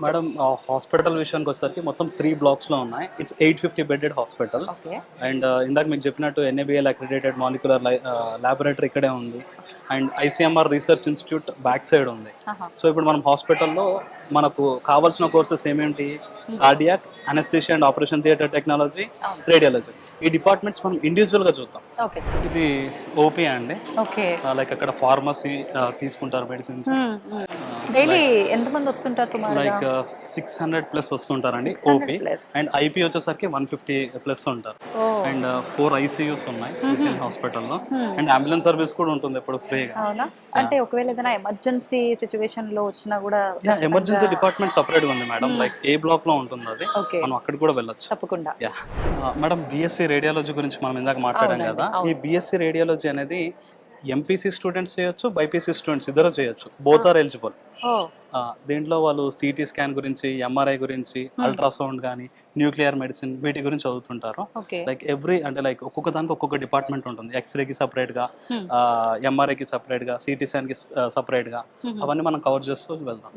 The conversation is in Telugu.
మేడం హాస్పిటల్ విషయానికి వచ్చేసరికి మొత్తం 3 బ్లాక్స్లో ఉన్నాయి. It's 850 bedded hospital. Okay. And ఇందాక మీకు చెప్పినట్టు NABL అక్రిడేటెడ్ మాలిక్యులర్ ల్యాబొరేటరీ ఇక్కడే ఉంది. And ICMR research institute back side ఉంది. ఆహా. సో ఇప్పుడు మనం హాస్పిటల్లో మనకు కావాల్సిన కోర్సెస్ ఏమేంటి? Cardiac, anaesthesia and operation theatre technology, radiology. ఈ డిపార్ట్మెంట్స్ మనం ఇండివిజువల్గా చూద్దాం. Okay sir. ఇది ఓపీ అండి. ఓకే. లైక్ అక్కడ ఫార్మసీ తీసుకుంటారు మెడిసిన్స్. డైలీ ఎంతమంది వస్తుంటారు సుమారుగా? లైక్ 600 ప్లస్ వస్తుంటారండి 600 ఓపీ. plus. అండ్ ఐపీ వచ్చేసరికి 150 ప్లస్ ఉంటారు. ఓ. అండ్ 4 ICUs ఉన్నాయి హాస్పిటల్లో. అండ్ అంబులెన్స్ సర్వీస్ కూడా ఉంటుంది ఎప్పుడు ఫ్రీగా. అవునా? అంటే ఒకవేళ ఏదైనా ఎమర్జెన్సీ సిచ్యువేషన్ లో వచ్చినా కూడా ఎమర్జెన్సీ డిపార్ట్మెంట్ సపరేట్ గా ఉంది మేడం. లైక్ ఏ బ్లాక్ లో ఉంటుంది అది. ఓకే. మనం అక్కడ కూడా వెళ్ళొచ్చు. తప్పకుండా. యా మేడం, BSc రేడియాలజీ గురించి మనం ఇందాక మాట్లాడాం కదా. ఈ BSc రేడియాలజీ అనేది MPC స్టూడెంట్స్ చేయొచ్చు, BPC స్టూడెంట్స్ ఇద్దరు చేయొచ్చు. Both are eligible. ఓ. దీంట్లో వాళ్ళు CT స్కాన్ గురించి, MRI గురించి, అల్ట్రాసౌండ్ కానీ, న్యూక్లియర్ మెడిసిన్ వీటి గురించి చదువుతుంటారు. ఓకే. లైక్ అంటే లైక్ ఒక్కొక్క దానికి ఒక్కొక్క డిపార్ట్మెంట్ ఉంటుంది. ఎక్స్రేకి సపరేట్గా, MRIకి సపరేట్గా, CT స్కాన్కి సపరేట్గా, అవన్నీ మనం కవర్ చేస్తూ వెళ్దాం.